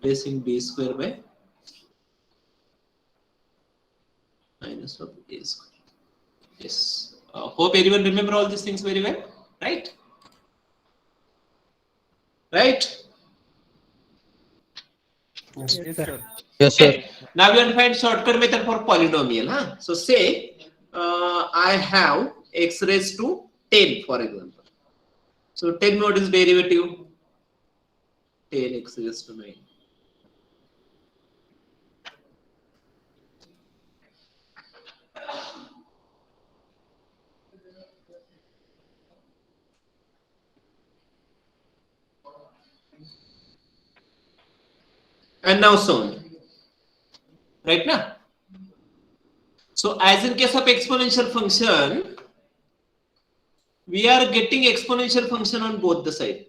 Replacing b square by minus of a square. Yes. Hope everyone remember all these things very well, right? Right? Yes, sir. Yes, sir. Okay. Now we want to find shortcut method for polynomial. Huh? So say I have x raised to 10, for example. So 10 what is derivative? 10x raised to 9. And now so on. Right now? So as in case of exponential function, we are getting exponential function on both the side.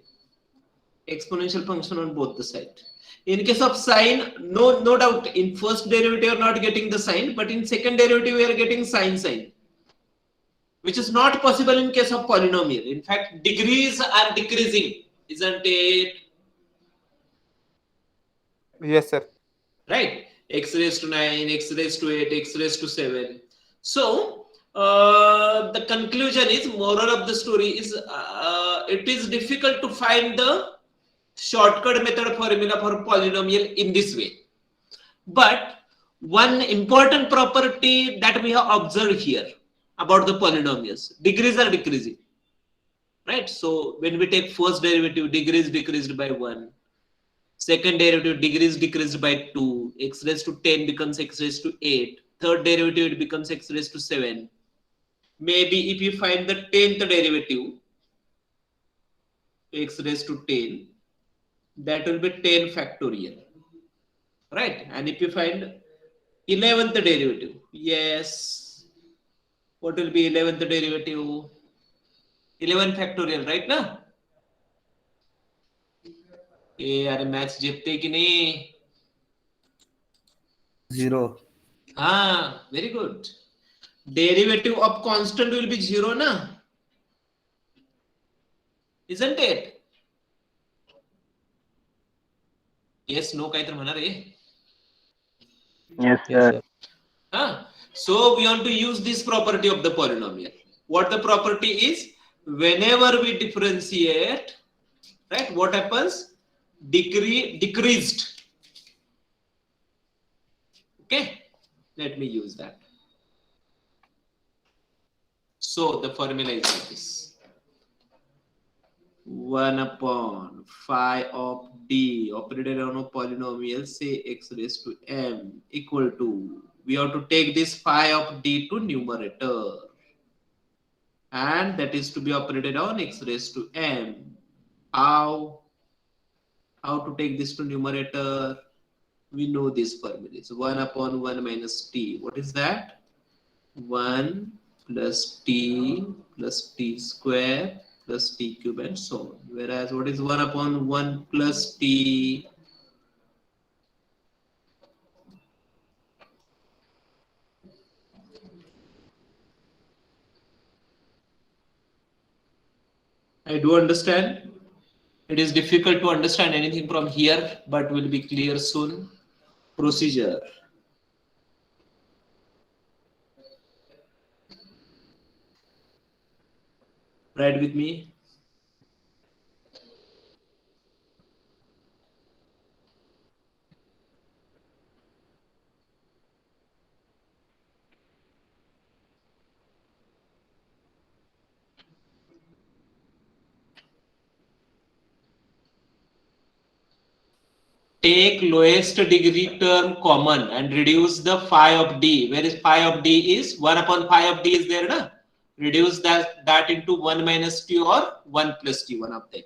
Exponential function on both the side. In case of sine, no doubt, in first derivative you are not getting the sine, but in second derivative we are getting sine, which is not possible in case of polynomial. In fact, degrees are decreasing, isn't it? Yes, sir. Right? X raised to 9, x raised to 8, x raised to 7. So the conclusion is, moral of the story is, it is difficult to find the shortcut method formula for polynomial in this way. But one important property that we have observed here about the polynomials, degrees are decreasing. Right? So when we take first derivative, degrees decreased by 1. Second derivative, degrees decreased by 2. X raised to 10 becomes x raised to 8. Third derivative, it becomes x raised to 7. Maybe if you find the 10th derivative, x raised to 10, that will be 10 factorial. Right? And if you find 11th derivative, yes, what will be 11th derivative? 11 factorial, right now? अरे maths जीतते कि नहीं? 0. Ah, very good. Derivative of constant will be 0, na? Isn't it? Yes, no, काय तर म्हणा रे. Yes, sir. Huh? So we want to use this property of the polynomial. What the property is? Whenever we differentiate, right? What happens? Decreased. Okay. Let me use that. So the formula is like this: 1 upon phi of d operated on a polynomial, say x raised to m, equal to, we have to take this phi of d to numerator, and that is to be operated on x raised to m. How to take this to numerator? We know this formula. It's 1 upon 1 minus t. What is that? 1 plus t square plus t cube and so on. Whereas what is 1 upon 1 plus t? I do understand. It is difficult to understand anything from here, but will be clear soon. Procedure. Right with me? Take lowest degree term common and reduce the phi of d. Where is phi of d is 1 upon phi of d is there, na? Reduce that into 1 minus t or 1 plus t, one of them.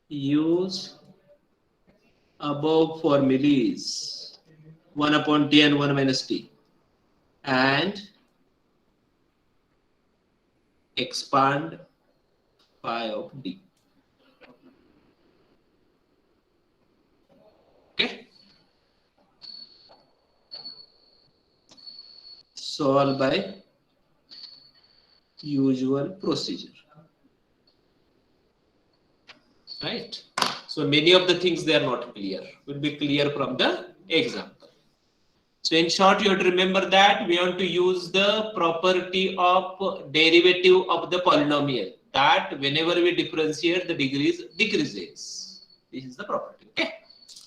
Use above formulas 1 upon t and 1 minus t and expand phi of d. Okay. Solve by usual procedure. Right. So many of the things they are not clear. Will be clear from the example. So in short, you have to remember that we want to use the property of derivative of the polynomial, that whenever we differentiate, the degrees decreases. This is the property. Okay.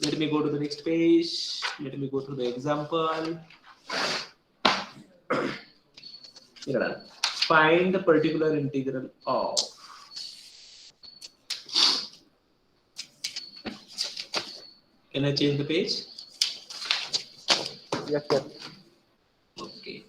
Let me go to the next page. Let me go to the example. Find the particular integral of Can I change the page? Yes, sir. Okay.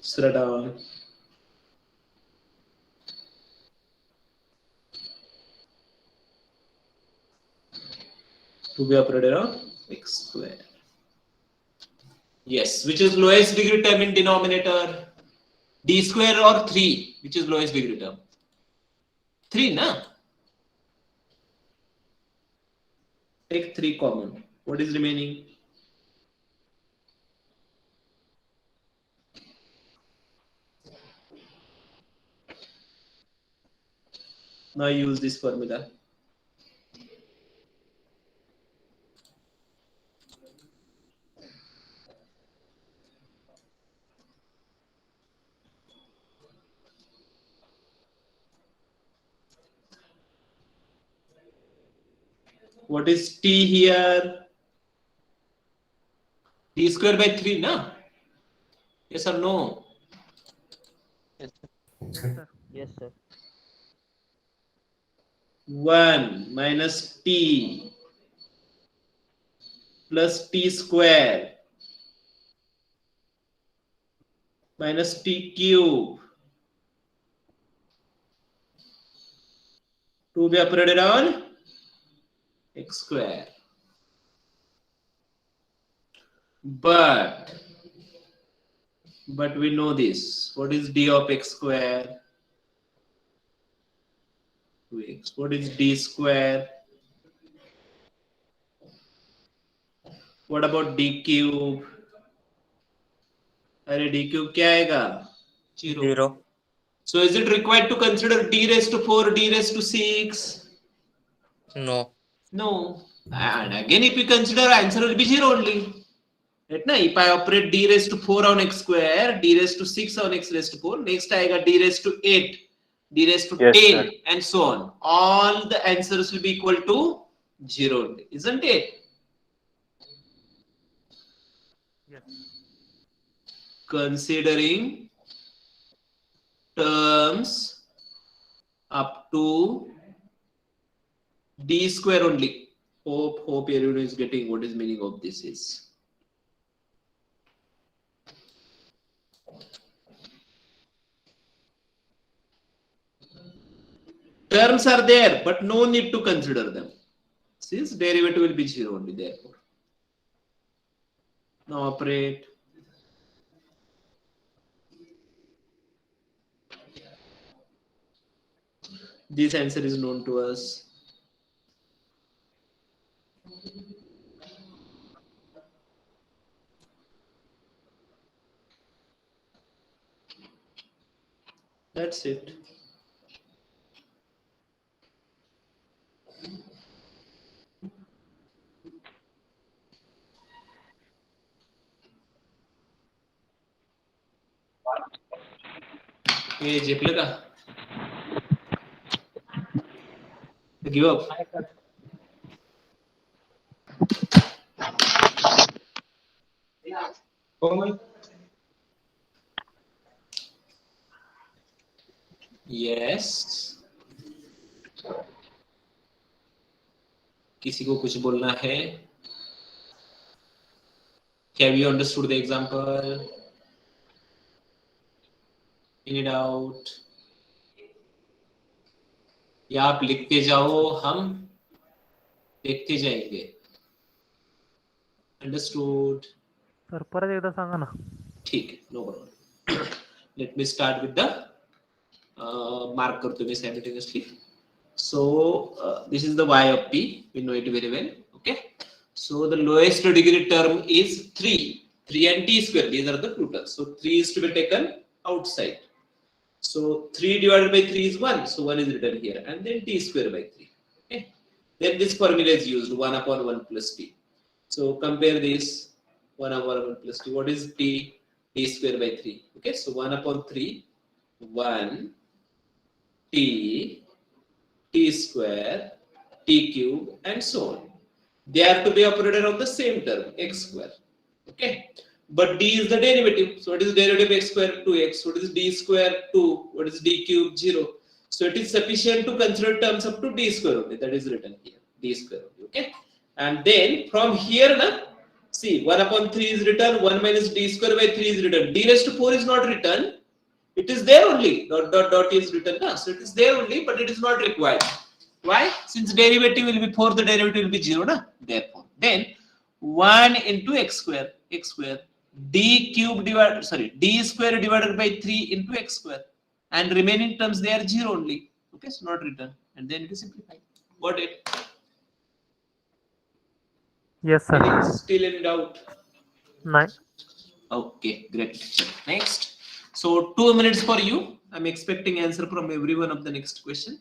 Slow down. To be operated on x square. Yes, which is lowest degree term in denominator? D square or 3? Which is lowest degree term? 3, na? Take 3 common. What is remaining? Now use this formula. What is t here? D square by 3, na? Yes or no? Yes, sir. Yes, sir. 1 minus t plus t square minus t cube to be operated on x square. But we know this. What is d of x square? 2x. What is d square? What about d cube? अरे d cube क्या आएगा? 0. So is it required to consider d raised to 4, d raised to 6? No. No. And again, if we consider, answer will be 0 only. Right now, if I operate d raised to 4 on x square, d raised to 6 on x raised to 4, next I got d raised to 8, d raised to Yes, 10, sir. and so on. All the answers will be equal to 0 only, isn't it? Yes. Considering terms up to d square only. Hope everyone is getting what is meaning of this is. Terms are there, but no need to consider them, since derivative will be 0 only, therefore. Now operate. This answer is known to us. That's it. Hey, झेपलं का? Give up. Yes. किसी को कुछ बोलना है? Have you understood the example? Any doubt? या आप लिखते जाओ, हम देखते जाएंगे. Understood? सर परत एकदा सांगा ना. ठीक आहे, no problem. Let me start with the mark करतो मी simultaneously. So this is the y of p, we know it very well. Okay, so the lowest degree term is 3 and t square, these are the two terms. So 3 is to be taken outside, so 3 divided by 3 is 1, so 1 is written here, and then t square by 3. Okay, then this formula is used, 1 upon 1 plus t. So compare this, 1 upon 1 plus t, what is t? T square by 3. Okay, so 1 upon 3, 1 t, t square, t cube, and so on. They are to be operated on the same term, x square. Okay, but d is the derivative. So what is derivative of x square? 2x. What is d square? 2. What is d cube? 0. So it is sufficient to consider terms up to d square only. That is written here, d square only. Okay, and then from here, see, 1 upon 3 is written, 1 minus d square by 3 is written. D raised to 4 is not written. It is there only. Dot dot dot is written. So it is there only, but it is not required. Why? Since derivative will be 4, the derivative will be 0. Therefore, then 1 into x square, d cube divided, d square divided by 3 into x square, and remaining terms they are 0 only. Okay, so not written, and then it is simplified. Got it? Yes sir. Still in doubt? नाही. Okay, great. Next. So 2 minutes for you. I'm expecting answer from everyone of the next question.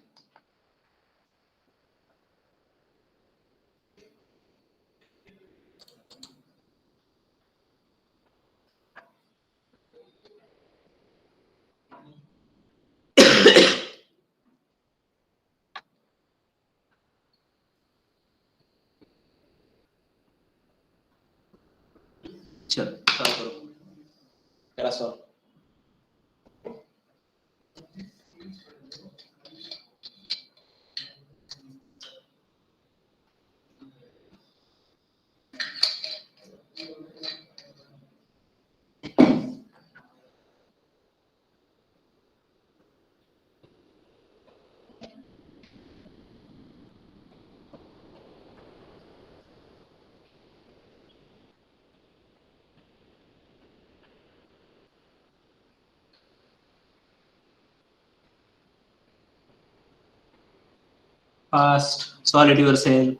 चलो काम करो, करा solve. Fast, solid yourself.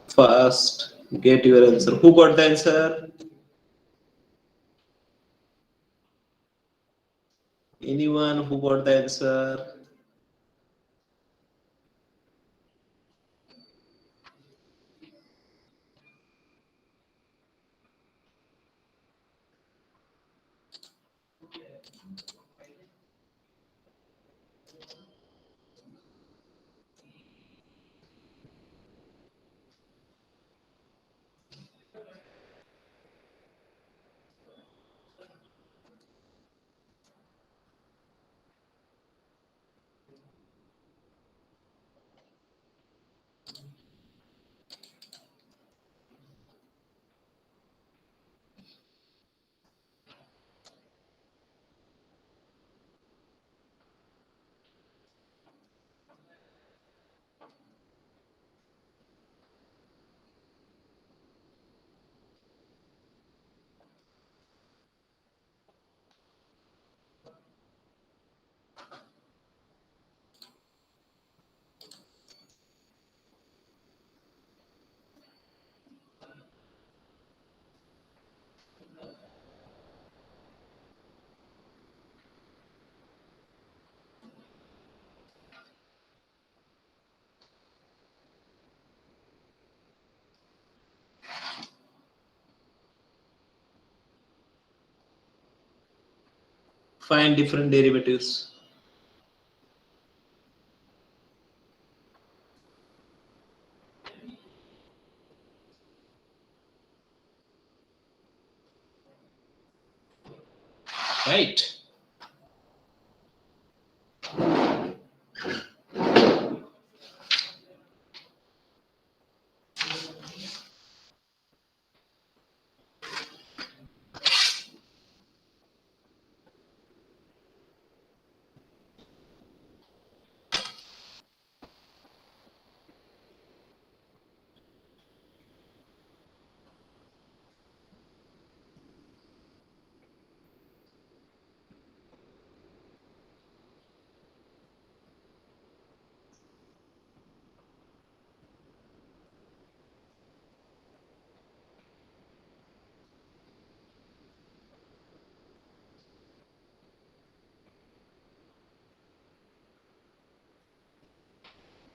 Fast, get your answer. Who got the answer? Anyone who got the answer? Find different derivatives. Right.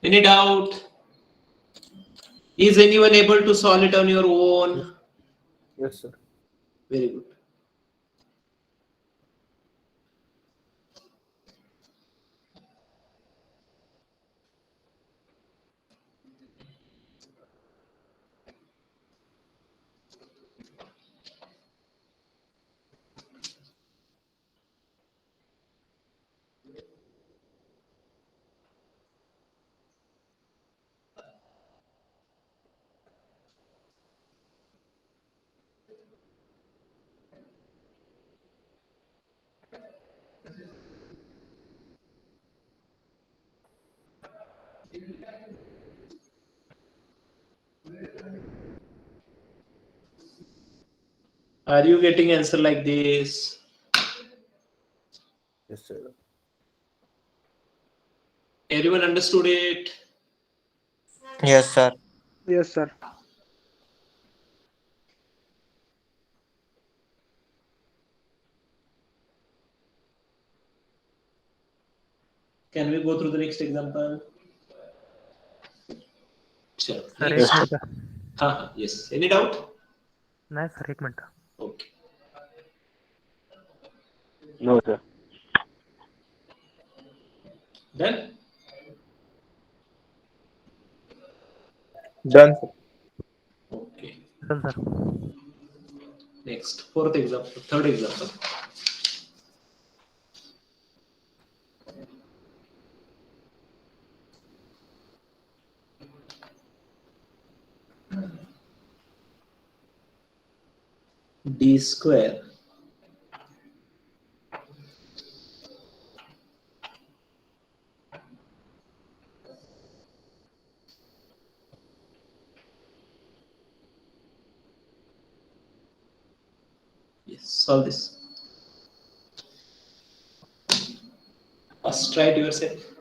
Any doubt? Is anyone able to solve it on your own? Yes, sir. Very good. Are you getting answer like this? Yes, sir. Everyone understood it? Yes, sir. Yes, sir. Can we go through the next example? Sure. Sir Next. एक minute का Yes. Any doubt? नाही sir एक minute Okay. No, sir. Done? Done, sir. Okay. चल sir Next. Fourth example. Third example. D square yes, solve this. First try it yourself.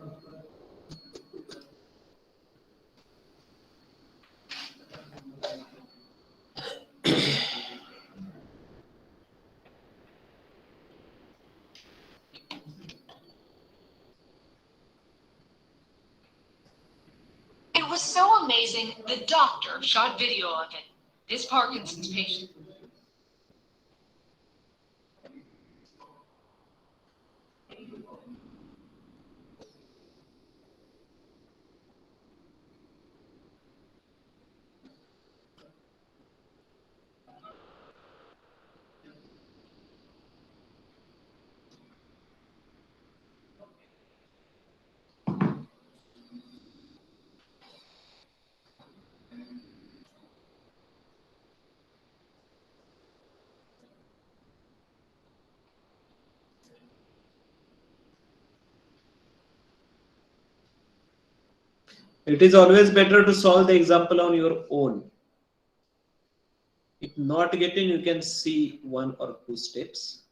It was so amazing, the doctor shot video of it. This Parkinson's patient. It is always better to solve the example on your own. If not getting, you can see one or two steps.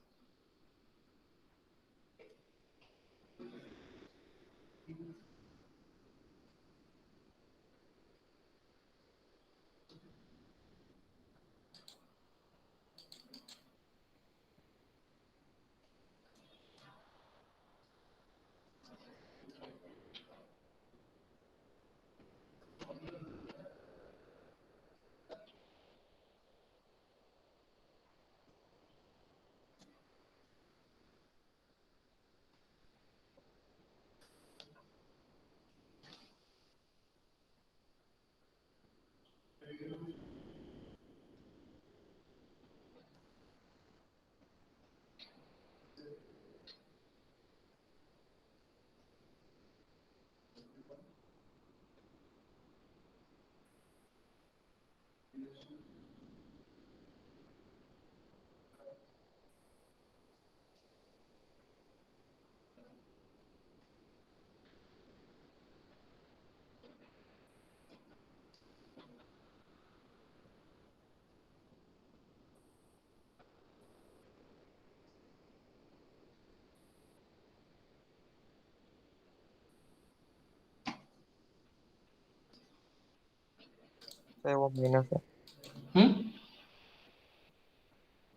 Sir, वो minus है.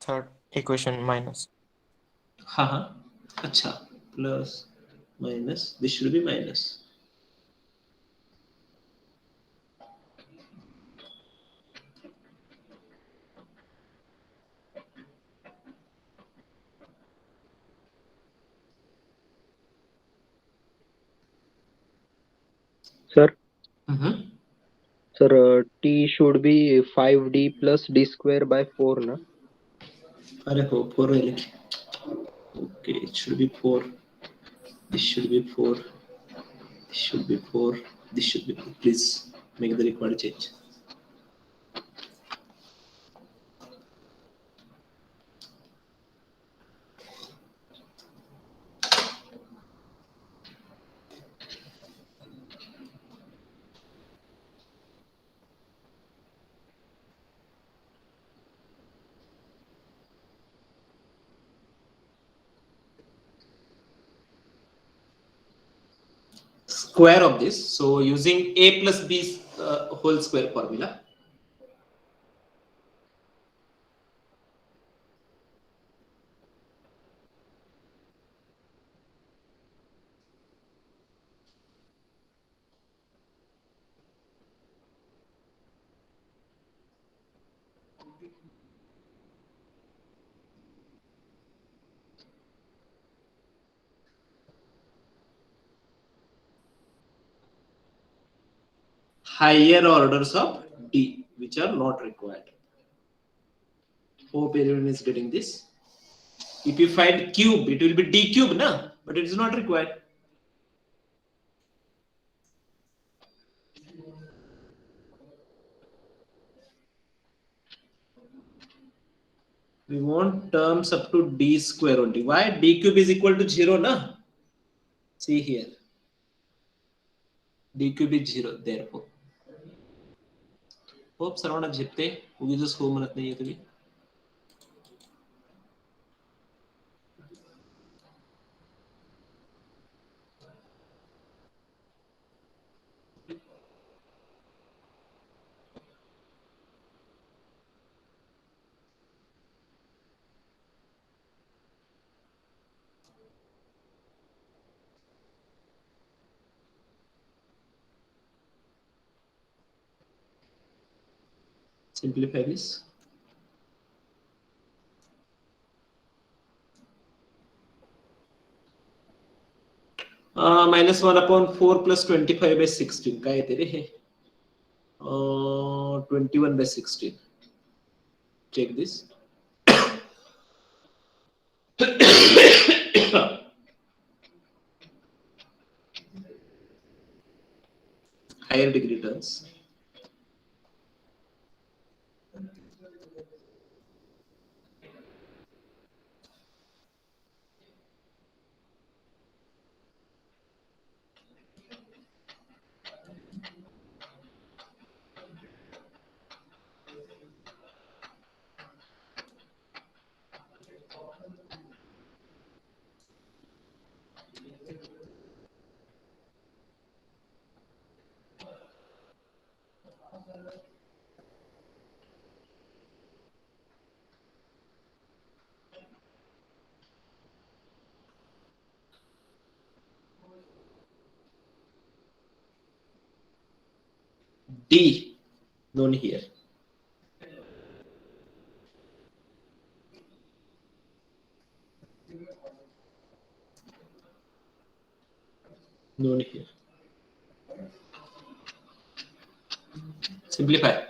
Third equation minus. हाँ, अच्छा, plus minus, this should be minus. Sir, Mhm. sir, T should be 5D plus D square by 4, na? अरे हो 4 है लिखी. Okay, it should be 4. This should be 4. This should be 4. This should be 4. Please make the required change. Square of this. So using a plus b whole square formula. Higher orders of d, which are not required. Hope everyone is getting this. If you find cube, it will be d cube, na? But it is not required. We want terms up to d square only. Why? D cube is equal to 0, na? See here. D cube is 0, therefore. Hope सर्वांना झेपते. उगीच हो म्हणत नाहीये तुम्ही. Simplify this. Minus 1 upon 4 plus 25 by 16. काय येते रे हे? 21 by 16. Check this. Higher degree terms. D known here. Known here. Simplify.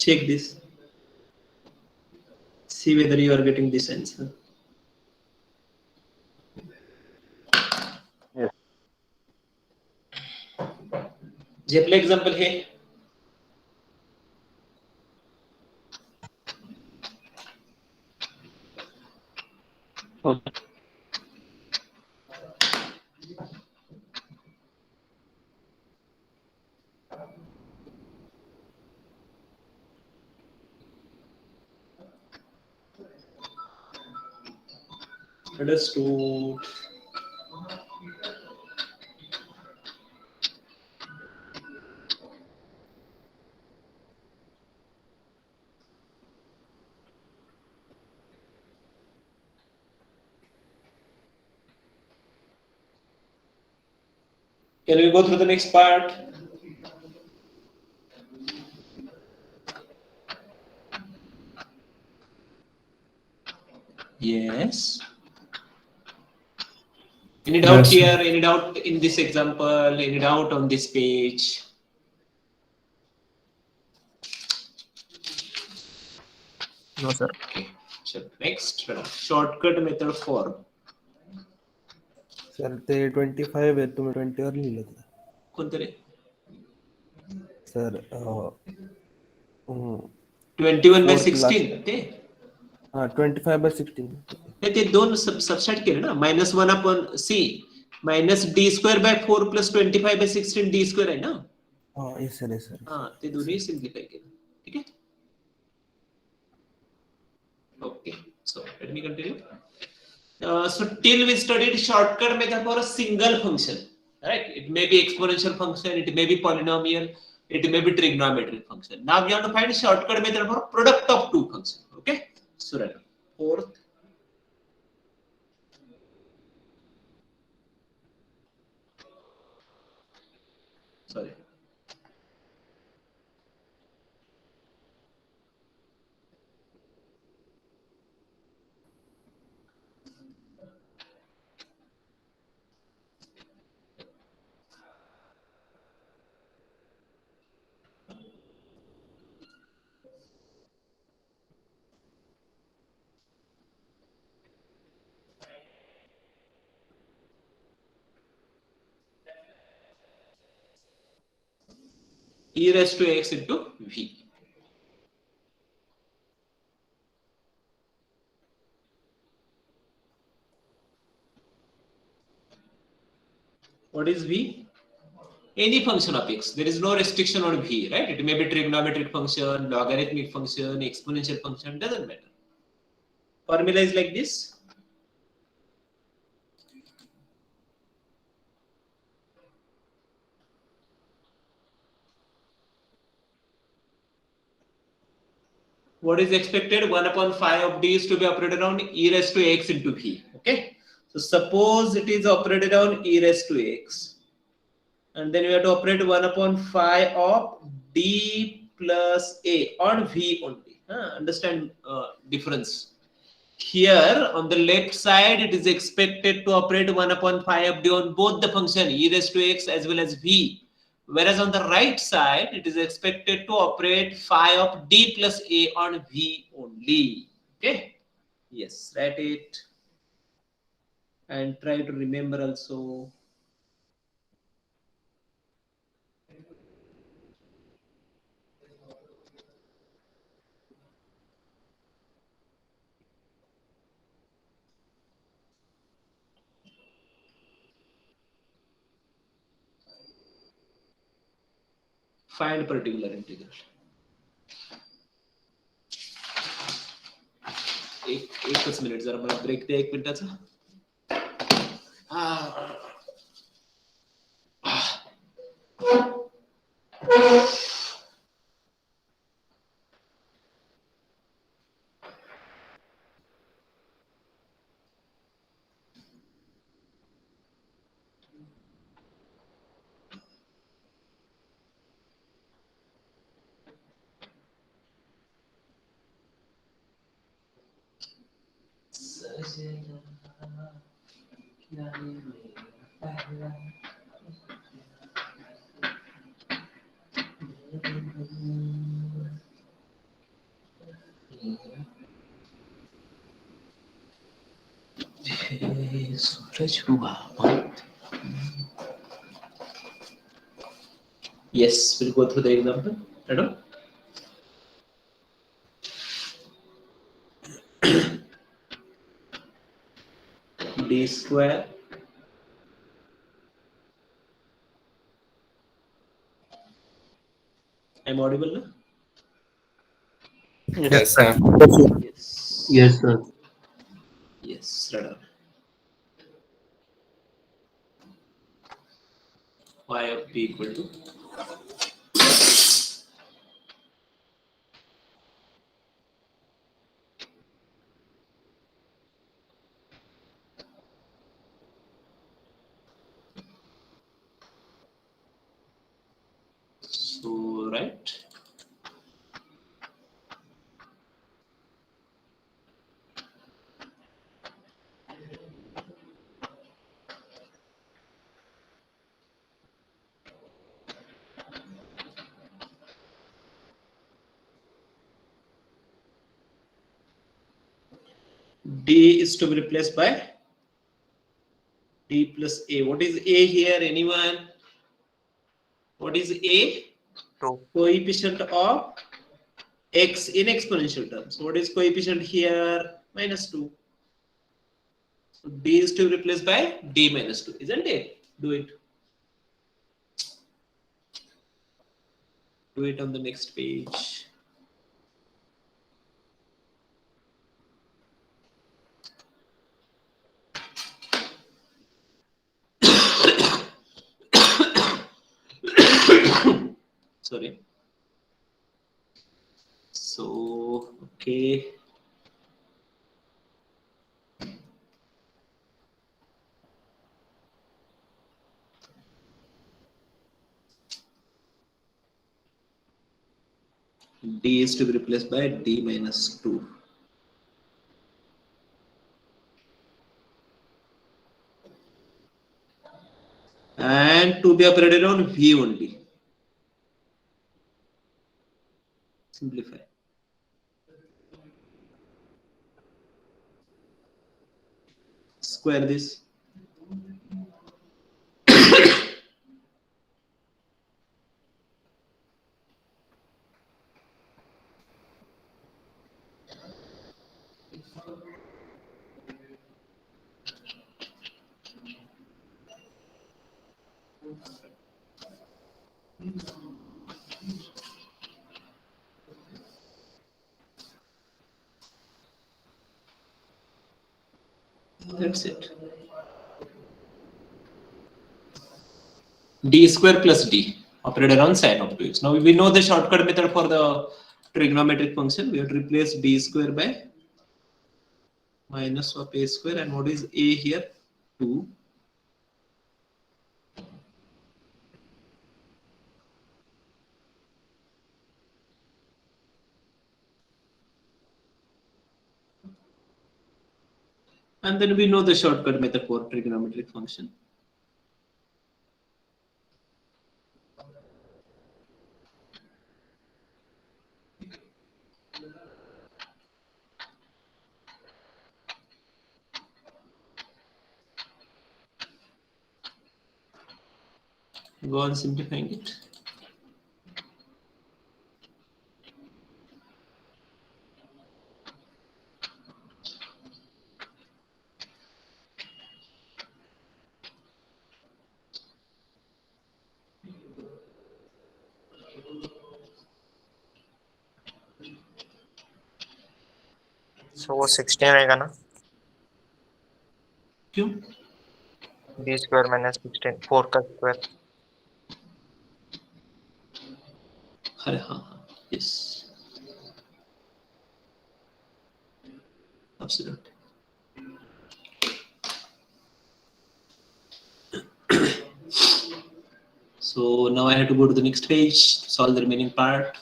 Check this. See whether you are getting this answer. Yes. जे आपला example है Okay. understood. Can we go through the next part? Yes. Any doubt Yes, sir. here? Any doubt in this example? Any doubt on this page? No, sir. Okay. Sure. Next, shortcut method for sir ते 25 आहे तुम्ही 20 वर लिहिलं कोणतं रे? Sir 21 by Fourth 16 ते हां 25/16 ते दोन सबस्ट्रॅक्ट केले ना -1 upon c minus d square by 4 plus 25 by 16 d square आहे ना. हां येस सर हा ते दोन्ही सिम्प्लिफाय केलं. ठीक आहे. Okay, so let me continue. So till we studied shortcut method for a single function, right? It may be exponential function, it may be polynomial, it may be trigonometric function. Now we have to find shortcut method for product of two functions. Okay, so right. Fourth, sorry. E raised to x into v. What is v? Any function of x. There is no restriction on v, right? It may be trigonometric function, logarithmic function, exponential function, doesn't matter. Formula is like this. What is expected? 1 upon 5 of d is to be operated on e raised to x into v. Okay. So suppose it is operated on e raised to x. And then we have to operate 1 upon 5 of d plus a on v only. Understand difference. Here on the left side, it is expected to operate 1 upon 5 of d on both the function e raised to x as well as v. Whereas on the right side, it is expected to operate phi of d plus a on v only. Okay. Yes, write it and try to remember also. Find particular integral. एकच minute जरा मला break द्या 1 मिनिटाचा. Yes, we'll go through the example. Madam? D square I'm audible now? Yes, sir. Yes. Yes, sir. Yes, radar. Y of p equal to so right. D is to be replaced by D plus A. What is A here? Anyone? What is A? 2. Coefficient of X in exponential terms. What is coefficient here? -2. So D is to be replaced by D minus 2, isn't it? Do it. Do it on the next page. Sorry. So, okay. D is to be replaced by D minus 2. And to be operated on V only. Simplify. Square this. That's it. D square plus D operated on sine of 2x. Now we know the shortcut method for the trigonometric function. We have to replace D square by minus of A square. And what is A here? 2. And then we know the shortcut method for trigonometric function. Go on simplifying it. So वो 16 आएगा ना? क्यों? D square minus 16, 4 का square. अरे हाँ हाँ, yes, absolutely. So now I have to go to the next page, solve the remaining part.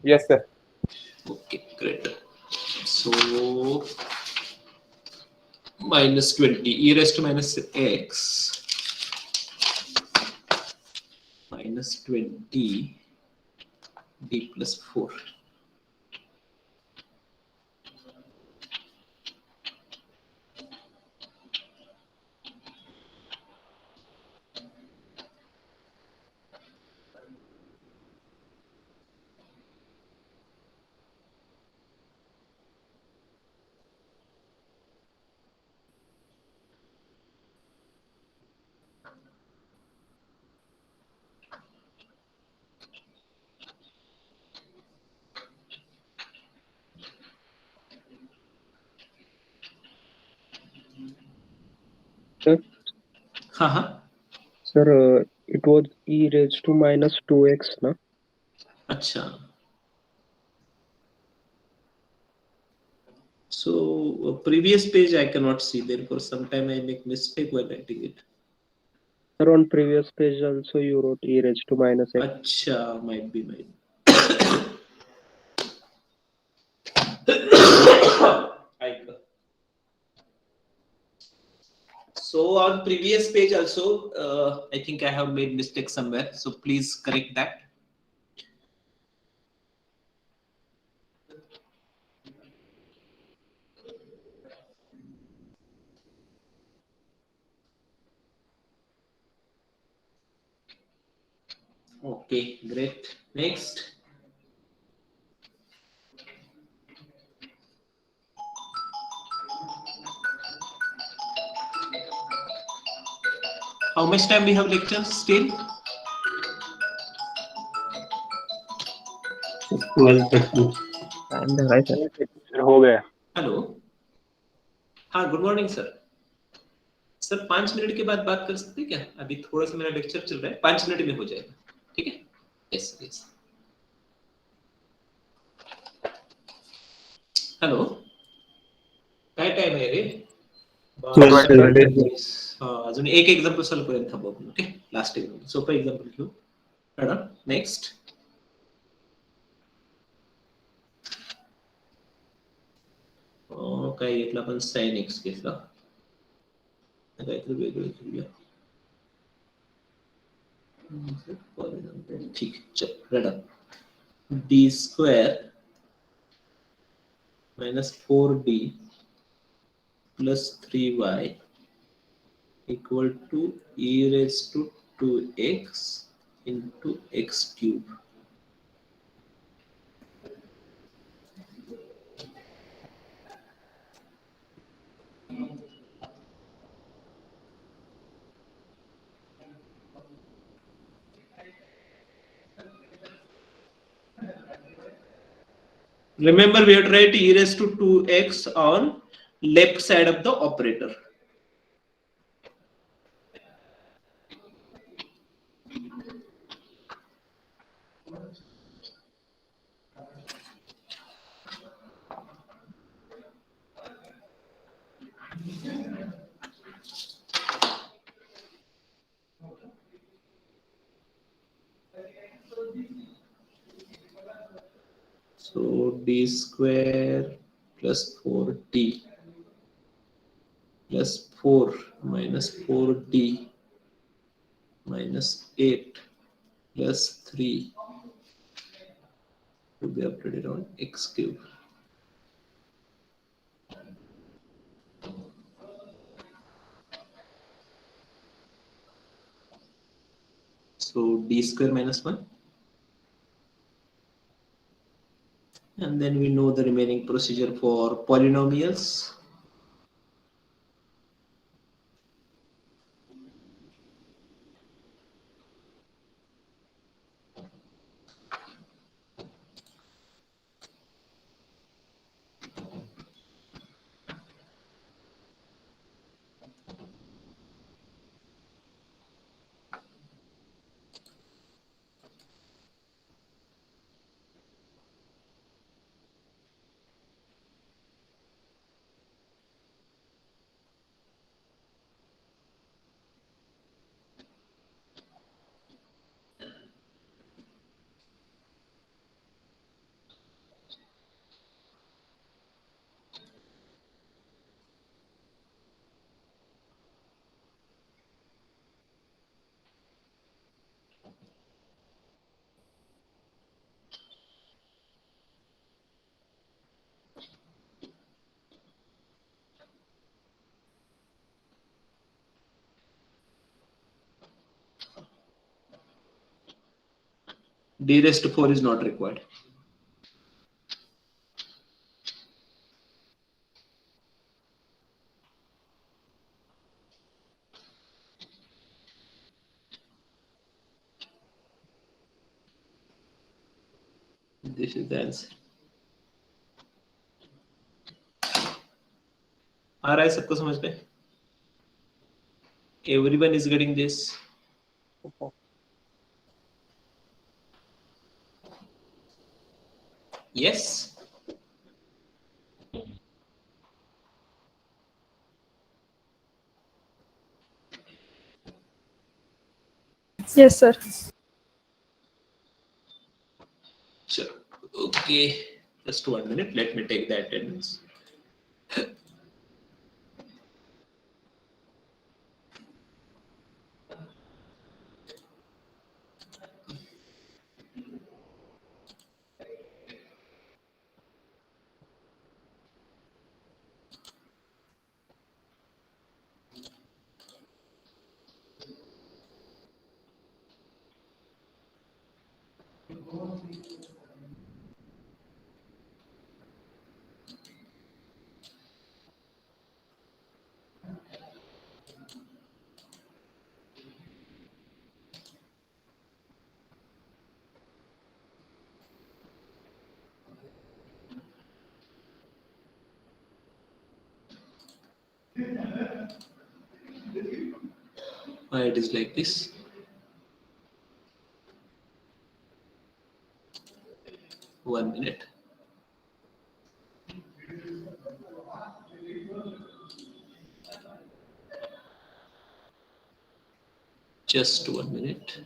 Yes, sir. Okay, great. So minus 20 e raised to minus x minus 20 d plus 4. Sir, Haha. sir, it was e raised to minus 2x, na? Acha. So previous page I cannot see. Therefore, sometime I make mistake while writing it. Sir, on previous page also you wrote e raised to minus x. Acha, might be. I So on previous page also, I think I have made mistake somewhere. So please correct that. Okay, great. Next. How much time we have lecture still? 12:30. And right, sir. हो गया. Hello हाँ good morning sir sir 5 minute के बाद बात कर सकते हैं क्या अभी थोड़ा सा मेरा लेक्चर चल रहा है 5 मिनट में हो जाएगा ठीक है यस यस हेलो काय टाइम आहे रे 12:30. 12:30. अजून एक एक्झाम्पल सॉल्व पर्यंत थांबू आपण ओके लास्ट एक्झाम्पल सोपं एक्झाम्पल घेऊ मॅडम नेक्स्ट काय घेतला आपण साइन एक्स घेतला काहीतरी वेगळं घेऊया ठीक चल रडा D square minus 4d plus 3y equal to e raised to 2x into x cube. Remember we have to write e raised to 2x on left side of the operator. So d square plus 4d plus 4 minus 4d minus 8 plus 3 to be updated on x cube. So d square minus 1 and then we know the remaining procedure for polynomials. D raised to 4 is not required. This is the answer. आ रहा है सबको समझ में? Everyone is getting this. Yes. Yes, sir. Sure. Okay. Just 1 minute. Let me take the attendance. Why it is like this? One minute. Just 1 minute.